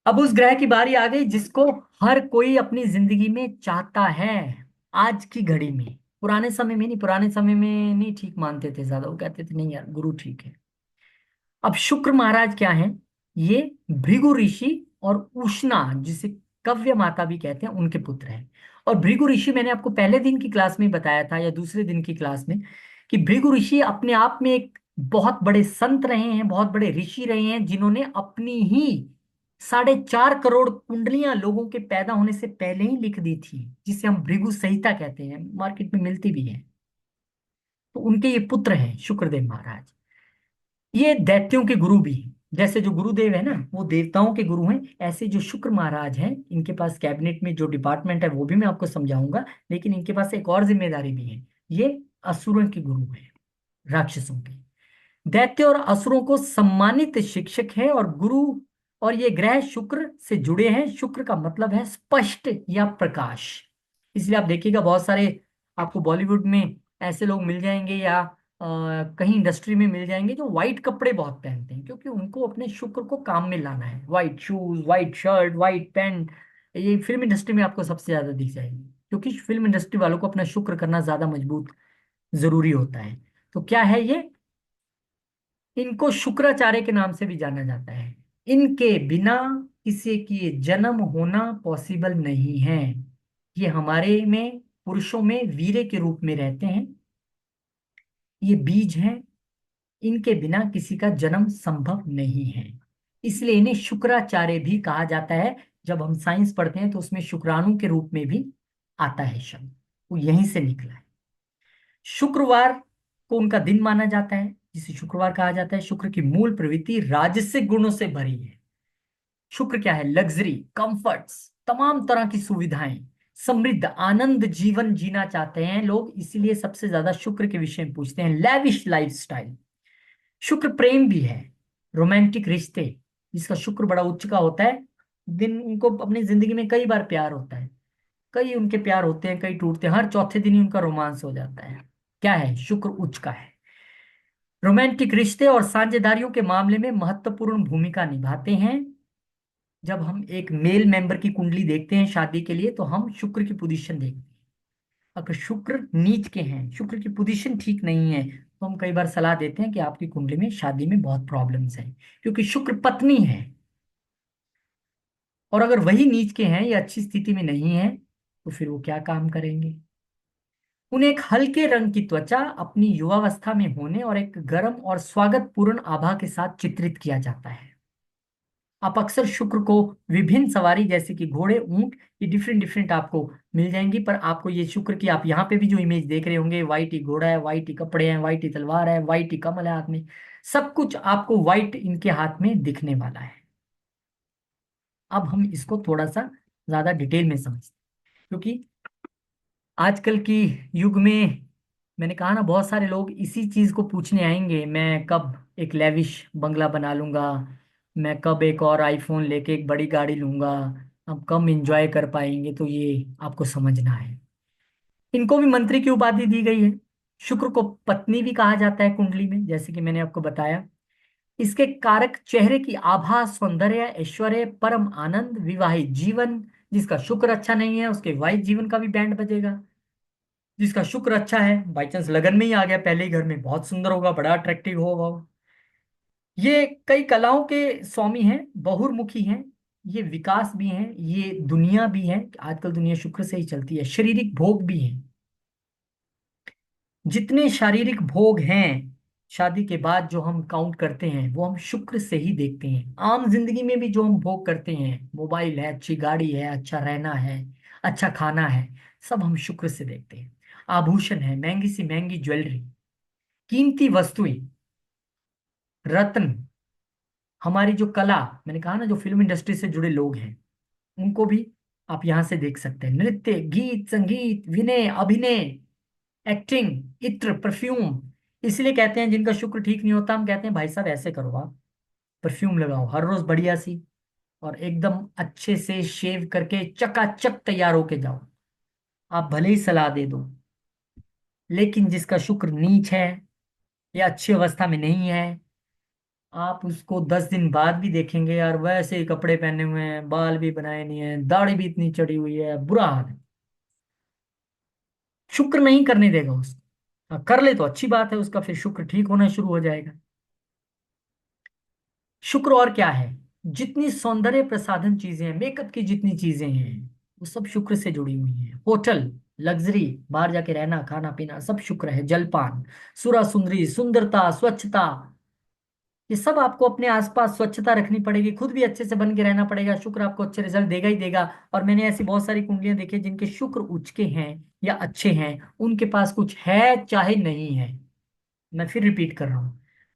अब उस ग्रह की बारी आ गई जिसको हर कोई अपनी जिंदगी में चाहता है। आज की घड़ी में, पुराने समय में नहीं, पुराने समय में नहीं ठीक मानते थे ज्यादा, वो कहते थे नहीं यार गुरु ठीक है। अब शुक्र महाराज क्या है? ये भृगु ऋषि और उष्णा, जिसे कव्य माता भी कहते हैं, उनके पुत्र हैं। और भृगु ऋषि मैंने आपको पहले दिन की क्लास में बताया था या दूसरे दिन की क्लास में कि भृगु ऋषि अपने आप में एक बहुत बड़े संत रहे हैं, बहुत बड़े ऋषि रहे हैं, जिन्होंने अपनी ही 4.5 करोड़ कुंडलियां लोगों के पैदा होने से पहले ही लिख दी थी, जिसे हम भृगु संहिता कहते हैं, मार्केट में मिलती भी है। तो उनके ये पुत्र हैं शुक्रदेव महाराज। ये दैत्यों के गुरु भी हैं। जैसे जो गुरुदेव है ना वो देवताओं के गुरु हैं, ऐसे जो शुक्र महाराज हैं इनके पास कैबिनेट में जो डिपार्टमेंट है वो भी मैं आपको समझाऊंगा, लेकिन इनके पास एक और जिम्मेदारी भी है। ये असुरों के गुरु हैं, राक्षसों के। दैत्य और असुरों को सम्मानित शिक्षक है और गुरु। और ये ग्रह शुक्र से जुड़े हैं। शुक्र का मतलब है स्पष्ट या प्रकाश। इसलिए आप देखिएगा बहुत सारे आपको बॉलीवुड में ऐसे लोग मिल जाएंगे या कहीं इंडस्ट्री में मिल जाएंगे जो व्हाइट कपड़े बहुत पहनते हैं, क्योंकि उनको अपने शुक्र को काम में लाना है। White shoes, white shirt, white pant. ये फिल्म इंडस्ट्री में आपको सबसे ज्यादा दिख जाएगी, क्योंकि फिल्म इंडस्ट्री वालों को अपना शुक्र करना ज्यादा मजबूत जरूरी होता है। तो क्या है ये? इनको शुक्राचार्य के नाम से भी जाना जाता है। इनके बिना किसी की जन्म होना पॉसिबल नहीं है। ये हमारे में पुरुषों में वीर्य के रूप में रहते हैं। ये बीज हैं। इनके बिना किसी का जन्म संभव नहीं है। इसलिए इन्हें शुक्राचार्य भी कहा जाता है। जब हम साइंस पढ़ते हैं तो उसमें शुक्राणु के रूप में भी आता है शब्द, वो यहीं से निकला है। शुक्रवार को उनका दिन माना जाता है, जिसे शुक्रवार कहा जाता है। शुक्र की मूल प्रवृत्ति राजसिक गुणों से भरी है। शुक्र क्या है? लग्जरी, कंफर्ट्स, तमाम तरह की सुविधाएं, समृद्ध आनंद जीवन जीना चाहते हैं लोग, इसीलिए सबसे ज्यादा शुक्र के विषय में पूछते हैं। Lavish lifestyle. शुक्र प्रेम भी है, रोमांटिक रिश्ते, जिसका शुक्र बड़ा उच्च का होता है। दिन उनको अपनी जिंदगी में कई बार प्यार होता है, कई उनके प्यार होते हैं, कई टूटते हैं, हर चौथे दिन ही उनका रोमांस हो जाता है। क्या है? शुक्र उच्च का है। रोमांटिक रिश्ते और साझेदारियों के मामले में महत्वपूर्ण भूमिका निभाते हैं। जब हम एक मेल मेंबर की कुंडली देखते हैं शादी के लिए तो हम शुक्र की पोजीशन देखते हैं। अगर शुक्र नीच के हैं, शुक्र की पोजीशन ठीक नहीं है, तो हम कई बार सलाह देते हैं कि आपकी कुंडली में शादी में बहुत प्रॉब्लम्स हैं, क्योंकि शुक्र पत्नी है। और अगर वही नीच के हैं या अच्छी स्थिति में नहीं है तो फिर वो क्या काम करेंगे? उन्हें एक हल्के रंग की त्वचा, अपनी युवावस्था में होने और एक गर्म और स्वागत पूर्ण आभा के साथ चित्रित किया जाता है। आप अक्सर शुक्र को विभिन्न सवारी जैसे कि घोड़े, ऊंट, ये डिफरेंट डिफरेंट आपको मिल जाएंगी। पर आपको ये शुक्र की आप यहाँ पे भी जो इमेज देख रहे होंगे, व्हाइट ही घोड़ा है, व्हाइट ही कपड़े हैं, व्हाइट ही तलवार है, व्हाइट ही कमल है हाथ में, सब कुछ आपको व्हाइट इनके हाथ में दिखने वाला है। अब हम इसको थोड़ा सा ज्यादा डिटेल में समझते हैं, क्योंकि आजकल की युग में मैंने कहा ना बहुत सारे लोग इसी चीज को पूछने आएंगे, मैं कब एक लेविश बंगला बना लूंगा, मैं कब एक और आईफोन लेके एक बड़ी गाड़ी लूंगा, हम कब एंजॉय कर पाएंगे। तो ये आपको समझना है। इनको भी मंत्री की उपाधि दी गई है। शुक्र को पत्नी भी कहा जाता है कुंडली में, जैसे कि मैंने आपको बताया। इसके कारक चेहरे की आभा, सौंदर्य, ऐश्वर्य, परम आनंद, विवाहित जीवन। जिसका शुक्र अच्छा नहीं है उसके विवाहित जीवन का भी बैंड बजेगा। जिसका शुक्र अच्छा है, बाई चांस लगन में ही आ गया पहले ही घर में, बहुत सुंदर होगा, बड़ा अट्रैक्टिव होगा वो। ये कई कलाओं के स्वामी हैं, बहुर्मुखी हैं। ये विकास भी हैं, ये दुनिया भी है, आजकल दुनिया शुक्र से ही चलती है। शारीरिक भोग भी हैं। जितने शारीरिक भोग हैं शादी के बाद जो हम काउंट करते हैं वो हम शुक्र से ही देखते हैं। आम जिंदगी में भी जो हम भोग करते हैं, मोबाइल है, अच्छी गाड़ी है, अच्छा रहना है, अच्छा खाना है, सब हम शुक्र से देखते हैं। आभूषण है, महंगी से महंगी ज्वेलरी, कीमती वस्तुएं, रत्न, हमारी जो कला, मैंने कहा ना जो फिल्म इंडस्ट्री से जुड़े लोग हैं उनको भी आप यहां से देख सकते हैं। नृत्य, गीत, संगीत, विनय, अभिनय, एक्टिंग, इत्र, परफ्यूम। इसलिए कहते हैं जिनका शुक्र ठीक नहीं होता, हम कहते हैं भाई साहब ऐसे करो, आप परफ्यूम लगाओ हर रोज बढ़िया सी, और एकदम अच्छे से शेव करके चकाचक तैयार होके जाओ। आप भले ही सलाह दे दो, लेकिन जिसका शुक्र नीच है या अच्छी अवस्था में नहीं है, आप उसको 10 दिन बाद भी देखेंगे यार, वैसे ही कपड़े पहने हुए हैं, बाल भी बनाए नहीं है, दाढ़ी भी इतनी चढ़ी हुई है, बुरा हाल है। शुक्र नहीं करने देगा उसको। कर ले तो अच्छी बात है, उसका फिर शुक्र ठीक होना शुरू हो जाएगा। शुक्र और क्या है, जितनी सौंदर्य प्रसाधन चीजें हैं, मेकअप की जितनी चीजें हैं, वो सब शुक्र से जुड़ी हुई हैं। होटल, लग्जरी, बाहर जाके रहना, खाना पीना, सब शुक्र है। जलपान, सुरा सुंदरी, सुंदरता, स्वच्छता, ये सब आपको अपने आसपास स्वच्छता रखनी पड़ेगी, खुद भी अच्छे से बन के रहना पड़ेगा। शुक्र आपको अच्छे रिजल्ट देगा ही देगा। और मैंने ऐसी बहुत सारी कुंडलियां देखी हैं जिनके शुक्र उच्च के हैं या अच्छे हैं, उनके पास कुछ है चाहे नहीं है। मैं फिर रिपीट कर रहा हूं,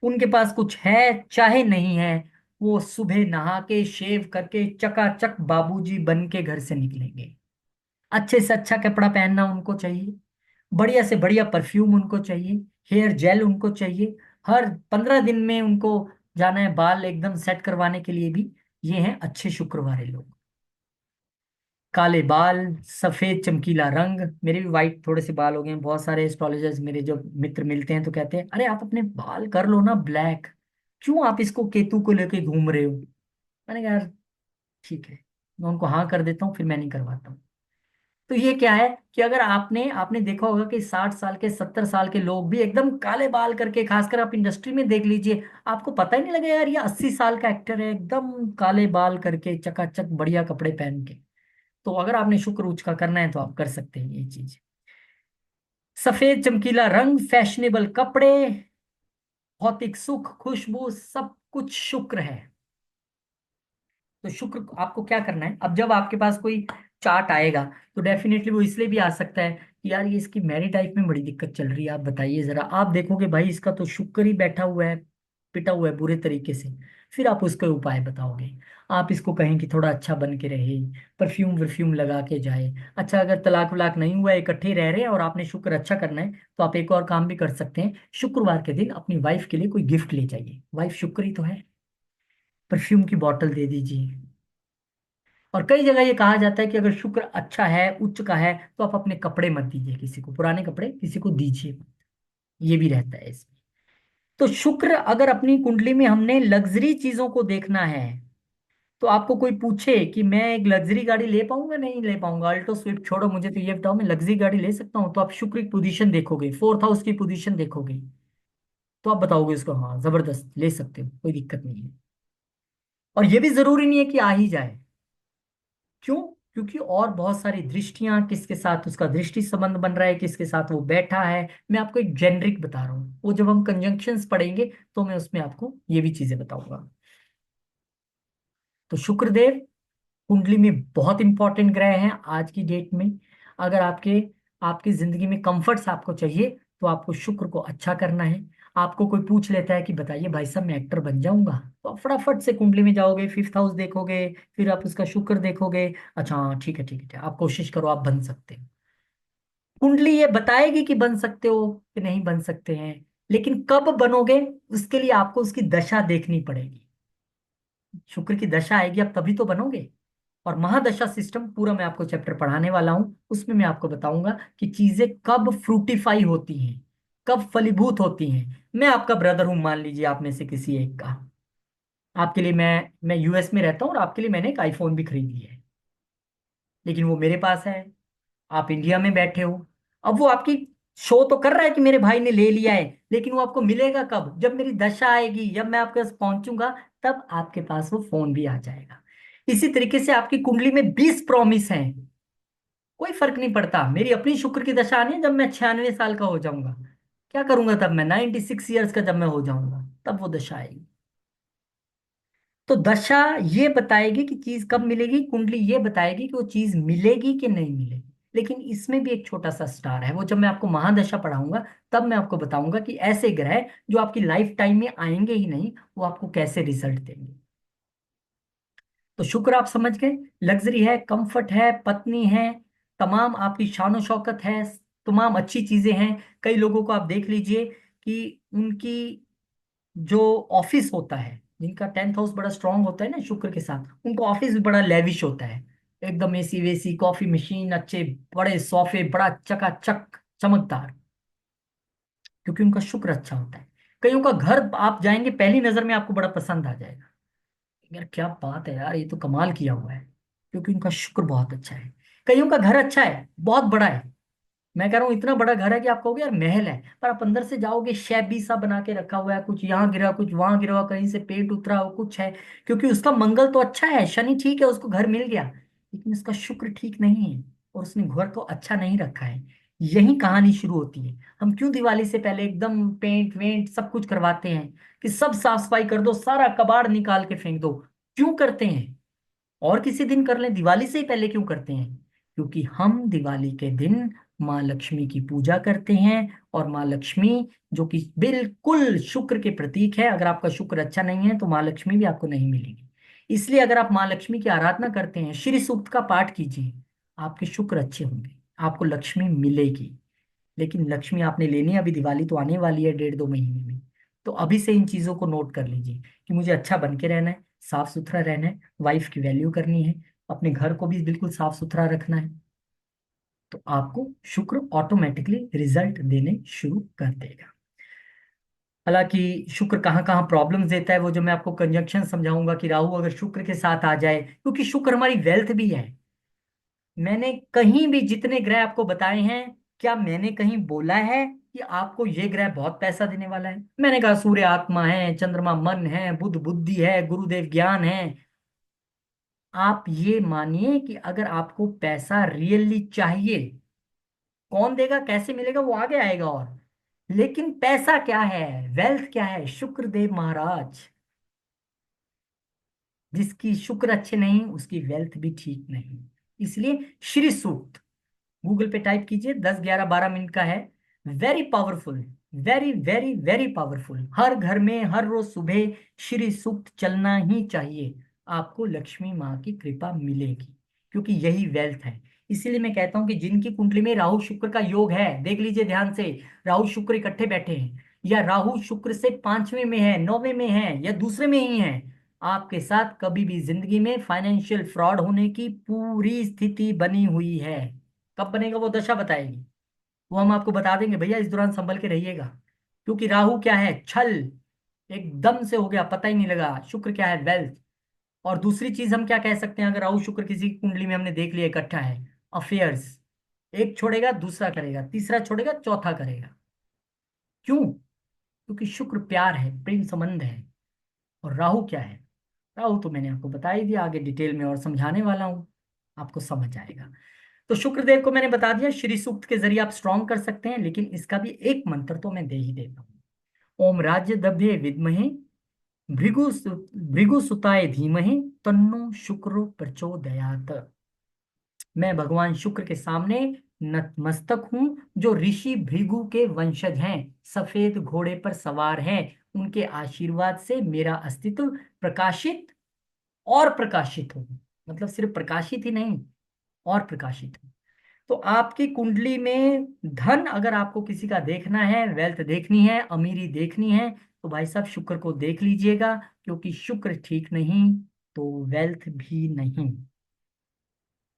उनके पास कुछ है चाहे नहीं है, वो सुबह नहा के शेव करके चकाचक बाबूजी बन के घर से निकलेंगे। अच्छे से अच्छा कपड़ा पहनना उनको चाहिए, बढ़िया से बढ़िया परफ्यूम उनको चाहिए, हेयर जेल उनको चाहिए, हर 15 दिन में उनको जाना है बाल एकदम सेट करवाने के लिए भी। ये हैं अच्छे शुक्र वाले लोग। काले बाल, सफेद चमकीला रंग, मेरे भी वाइट थोड़े से बाल हो गए हैं। बहुत सारे एस्ट्रोलॉजर्स मेरे जो मित्र मिलते हैं तो कहते हैं, अरे आप अपने बाल कर लो ना ब्लैक, क्यों आप इसको केतु को लेके घूम रहे हो। मैंने कहा यार ठीक है, मैं उनको हाँ कर देता हूँ, फिर मैं नहीं करवाता हूँ। तो ये क्या है कि अगर आपने आपने देखा होगा कि 60 साल के 70 साल के लोग भी एकदम काले बाल करके, खासकर आप इंडस्ट्री में देख लीजिए, आपको पता ही नहीं लगेगा यार ये 80 साल का एक्टर है, एकदम काले बाल करके चकाचक बढ़िया कपड़े पहन के। तो अगर आपने शुक्र उच्च का करना है तो आप कर सकते हैं ये चीज। सफेद चमकीला रंग, फैशनेबल कपड़े, भौतिक सुख, खुशबू, सब कुछ शुक्र है। तो शुक्र आपको क्या करना है, अब जब आपके पास कोई चार्ट आएगा तो डेफिनेटली वो इसलिए भी आ सकता है कि यार ये इसकी मैरिड लाइफ में बड़ी दिक्कत चल रही है, आप बताइए जरा। आप देखोगे भाई इसका तो शुक्र ही बैठा हुआ है, पिटा हुआ है बुरे तरीके से। फिर आप उसके उपाय बताओगे। आप इसको कहें कि थोड़ा अच्छा बन के रहे, परफ्यूम वर्फ्यूम लगा के जाए। अच्छा, अगर तलाक वलाक नहीं हुआ है, इकट्ठे रह रहे हैं और आपने शुक्र अच्छा करना है, तो आप एक और काम भी कर सकते हैं। शुक्रवार के दिन अपनी वाइफ के लिए कोई गिफ्ट ले जाइए, वाइफ शुक्र ही तो है। परफ्यूम की बोतल दे दीजिए। और कई जगह ये कहा जाता है कि अगर शुक्र अच्छा है, उच्च का है, तो आप अपने कपड़े मत दीजिए किसी को, पुराने कपड़े किसी को दीजिए मत। ये भी रहता है इसमें। तो शुक्र अगर अपनी कुंडली में हमने लग्जरी चीजों को देखना है, तो आपको कोई पूछे कि मैं एक लग्जरी गाड़ी ले पाऊंगा नहीं ले पाऊंगा, अल्टो स्विफ्ट छोड़ो, मुझे तो ये बताओ मैं लग्जरी गाड़ी ले सकता हूँ, तो आप शुक्र की पोजीशन देखोगे, फोर्थ हाउस की पोजीशन देखोगे, तो आप बताओगे उसको हाँ जबरदस्त ले सकते हो, कोई दिक्कत नहीं है। और ये भी जरूरी नहीं है कि आ ही जाए। क्यों? क्योंकि और बहुत सारी दृष्टियां, किसके साथ उसका दृष्टि संबंध बन रहा है, किसके साथ वो बैठा है। मैं आपको एक जेनरिक बता रहा हूँ, वो जब हम कंजंक्शंस पढ़ेंगे तो मैं उसमें आपको ये भी चीजें बताऊंगा। तो शुक्रदेव कुंडली में बहुत इंपॉर्टेंट ग्रह हैं आज की डेट में। अगर आपके आपकी जिंदगी में कंफर्ट्स आपको चाहिए, तो आपको शुक्र को अच्छा करना है। आपको कोई पूछ लेता है कि बताइए भाई साहब मैं एक्टर बन जाऊंगा, तो आप फटाफट से कुंडली में जाओगे, फिफ्थ हाउस देखोगे, फिर आप उसका शुक्र देखोगे। अच्छा हाँ ठीक है ठीक है ठीक है, आप कोशिश करो, आप बन सकते हो। कुंडली ये बताएगी कि बन सकते हो कि नहीं बन सकते हैं, लेकिन कब बनोगे उसके लिए आपको उसकी दशा देखनी पड़ेगी। शुक्र की दशा आएगी अब तभी तो बनोगे। और महादशा सिस्टम पूरा मैं आपको चैप्टर पढ़ाने वाला हूं, उसमें मैं आपको बताऊंगा कि चीजें कब फ्रूटिफाई होती हैं, कब फलीभूत होती हैं। मैं आपका ब्रदर हूं, मान लीजिए आप में से किसी एक का। आपके लिए मैं यूएस में रहता हूं और आपके लिए मैंने एक आईफोन भी खरीद लिया है, लेकिन वो मेरे पास है, आप इंडिया में बैठे हो। अब वो आपकी शो तो कर रहा है कि मेरे भाई ने ले लिया है, लेकिन वो आपको मिलेगा कब, जब मेरी दशा आएगी, जब मैं आपके पास पहुंचूंगा, तब आपके पास वो फोन भी आ जाएगा। इसी तरीके से आपकी कुंडली में 20 प्रॉमिस हैं, कोई फर्क नहीं पड़ता। मेरी अपनी शुक्र की दशा आनी है जब मैं 96 साल का हो जाऊंगा, क्या करूंगा तब, मैं 96 ईयर्स का जब मैं हो जाऊंगा, तब वो दशा आएगी। तो दशा ये बताएगी कि चीज कब मिलेगी, कुंडली ये बताएगी कि वो चीज मिलेगी कि नहीं मिलेगी। लेकिन इसमें भी एक छोटा सा स्टार है, वो जब मैं आपको महादशा पढ़ाऊंगा तब मैं आपको बताऊंगा कि ऐसे ग्रह जो आपकी लाइफ टाइम में आएंगे ही नहीं, वो आपको कैसे रिजल्ट देंगे। तो शुक्र आप समझ गए, लग्जरी है, कंफर्ट है, पत्नी है, तमाम आपकी शान शौकत है, तमाम अच्छी चीजें हैं। कई लोगों को आप देख लीजिए कि उनकी जो ऑफिस होता है, जिनका 10th हाउस बड़ा स्ट्रांग होता है ना शुक्र के साथ, उनका ऑफिस भी बड़ा लेविश होता है, एकदम एसी वेसी, कॉफी मशीन, अच्छे बड़े सोफे, बड़ा चकाचक चमकदार, क्योंकि उनका शुक्र अच्छा होता है। कईयों का घर आप जाएंगे पहली नजर में आपको बड़ा पसंद आ जाएगा, यार क्या बात है यार, ये तो कमाल किया हुआ है, क्योंकि उनका शुक्र बहुत अच्छा है। कईयों का घर अच्छा है, बहुत बड़ा है, मैं कह रहा हूँ इतना बड़ा घर है कि आप कहोगे यार महल है, पर आप अंदर से जाओगे शैबी सा बना के रखा हुआ है, कुछ यहाँ गिरा कुछ वहां गिरा हुआ, कहीं से पेंट उतरा हो कुछ है, क्योंकि उसका मंगल तो अच्छा है, शनि ठीक है, उसको घर मिल गया, लेकिन उसका शुक्र ठीक नहीं है, और उसने घर को अच्छा नहीं रखा है। यही कहानी शुरू होती है। हम क्यों दिवाली से पहले एकदम पेंट वेंट सब कुछ करवाते हैं, कि सब साफ सफाई कर दो, सारा कबाड़ निकाल के फेंक दो, क्यों करते हैं? और किसी दिन कर लें, दिवाली से ही पहले क्यों करते हैं? क्योंकि हम दिवाली के दिन माँ लक्ष्मी की पूजा करते हैं, और माँ लक्ष्मी जो कि बिल्कुल शुक्र के प्रतीक है, अगर आपका शुक्र अच्छा नहीं है तो माँ लक्ष्मी भी आपको नहीं मिलेगी। इसलिए अगर आप माँ लक्ष्मी की आराधना करते हैं, श्री सूक्त का पाठ कीजिए, आपके शुक्र अच्छे होंगे, आपको लक्ष्मी मिलेगी। लेकिन लक्ष्मी आपने लेनी है, अभी दिवाली तो आने वाली है 1.5-2 महीने में, तो अभी से इन चीजों को नोट कर लीजिए कि मुझे अच्छा बन के रहना है, साफ सुथरा रहना है, वाइफ की वैल्यू करनी है, अपने घर को भी बिल्कुल साफ सुथरा रखना है, तो आपको शुक्र ऑटोमेटिकली रिजल्ट देने शुरू कर देगा। हालांकि शुक्र कहाँ कहाँ प्रॉब्लम्स देता है वो जो मैं आपको कंजंक्शन समझाऊंगा, कि राहु अगर शुक्र के साथ आ जाए, क्योंकि शुक्र हमारी वेल्थ भी है। मैंने कहीं भी जितने ग्रह आपको बताए हैं, क्या मैंने कहीं बोला है कि आपको ये ग्रह बहुत पैसा देने वाला है? मैंने कहा सूर्य आत्मा है, चंद्रमा मन है, बुध बुद्धि है, गुरुदेव ज्ञान है। आप ये मानिए कि अगर आपको पैसा रियली चाहिए, कौन देगा कैसे मिलेगा वो आगे आएगा, और लेकिन पैसा क्या है, वेल्थ क्या है, शुक्रदेव महाराज। जिसकी शुक्र अच्छे नहीं उसकी वेल्थ भी ठीक नहीं। इसलिए श्री सूक्त गूगल पे टाइप कीजिए, 10, 11, 12 मिनट का है, very powerful, very very very powerful. हर घर में हर रोज सुबह श्री सूक्त चलना ही चाहिए, आपको लक्ष्मी माँ की कृपा मिलेगी, क्योंकि यही वेल्थ है। इसीलिए मैं कहता हूं कि जिनकी कुंडली में राहु शुक्र का योग है, देख लीजिए ध्यान से, राहु शुक्र इकट्ठे बैठे हैं, या राहु शुक्र से 5वें में है, 9वें में है, या दूसरे में ही है, आपके साथ कभी भी जिंदगी में फाइनेंशियल फ्रॉड होने की पूरी स्थिति बनी हुई है। कब बनेगा वो दशा बताएगी, वो हम आपको बता देंगे, भैया इस दौरान संभल के रहिएगा। क्योंकि राहु क्या है, छल, एकदम से हो गया पता ही नहीं लगा। शुक्र क्या है, वेल्थ। और दूसरी चीज हम क्या कह सकते हैं, अगर राहु शुक्र किसी की कुंडली में हमने देख लिया इकट्ठा है, अफेयर्स, एक छोड़ेगा दूसरा करेगा, तीसरा छोड़ेगा चौथा करेगा। क्यों? क्योंकि शुक्र प्यार है, प्रेम संबंध है। और राहु क्या है, राहु तो मैंने आपको बता ही दिया, आगे डिटेल में और समझाने वाला हूं, आपको समझ आएगा। तो शुक्रदेव को मैंने बता दिया, श्री सूक्त के जरिए आप स्ट्रॉन्ग कर सकते हैं, लेकिन इसका भी एक मंत्र तो मैं दे ही देता हूँ। ओम राज्य दभ्ये विद्महे भृगु सुताय धीमहि तन्नो शुक्रो प्रचोदयात। मैं भगवान शुक्र के सामने नतमस्तक हूं, जो ऋषि भृगु के वंशज हैं, सफेद घोड़े पर सवार हैं, उनके आशीर्वाद से मेरा अस्तित्व प्रकाशित और प्रकाशित हो, मतलब सिर्फ प्रकाशित ही नहीं, और प्रकाशित हो। तो आपकी कुंडली में धन अगर आपको किसी का देखना है, वेल्थ देखनी है, अमीरी देखनी है, तो भाई साहब शुक्र को देख लीजिएगा, क्योंकि शुक्र ठीक नहीं तो वेल्थ भी नहीं।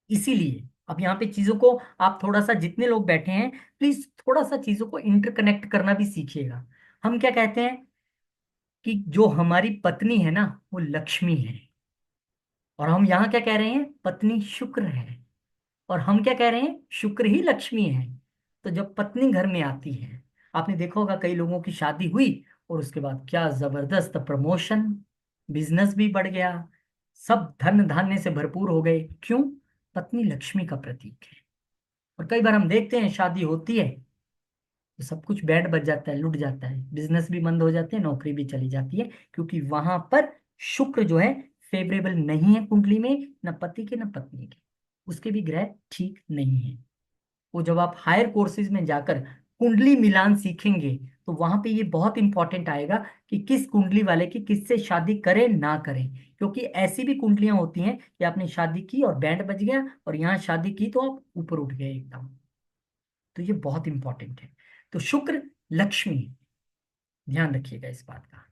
इसीलिए अब यहाँ पे चीजों को आप थोड़ा सा, जितने लोग बैठे हैं प्लीज थोड़ा सा चीजों को इंटरकनेक्ट करना भी सीखिएगा। हम क्या कहते हैं कि जो हमारी पत्नी है ना वो लक्ष्मी है, और हम यहाँ क्या कह रहे हैं, पत्नी शुक्र है, और हम क्या कह रहे हैं, शुक्र ही लक्ष्मी है। तो जब पत्नी घर में आती है, आपने देखा होगा कई लोगों की शादी हुई और उसके बाद क्या जबरदस्त प्रमोशन, बिजनेस भी बढ़ गया, सब धन धान्य से भरपूर हो गए। क्यों? पत्नी लक्ष्मी का प्रतीक है। और कई बार हम देखते हैं शादी होती है तो सब कुछ बैंड बज जाता है, लुट जाता है, बिजनेस भी बंद हो जाते हैं, नौकरी भी चली जाती है, क्योंकि वहां पर शुक्र जो है फेवरेबल नहीं है कुंडली में, न पति के न पत्नी के, उसके भी ग्रह ठीक नहीं है। वो जब आप हायर कोर्सेज में जाकर कुंडली मिलान सीखेंगे तो वहां पे ये बहुत इंपॉर्टेंट आएगा कि किस कुंडली वाले की किससे शादी करें ना करें, क्योंकि ऐसी भी कुंडलियां होती हैं कि आपने शादी की और बैंड बज गया, और यहाँ शादी की तो आप ऊपर उठ गए एकदम। तो ये बहुत इंपॉर्टेंट है। तो शुक्र लक्ष्मी, ध्यान रखिएगा इस बात का।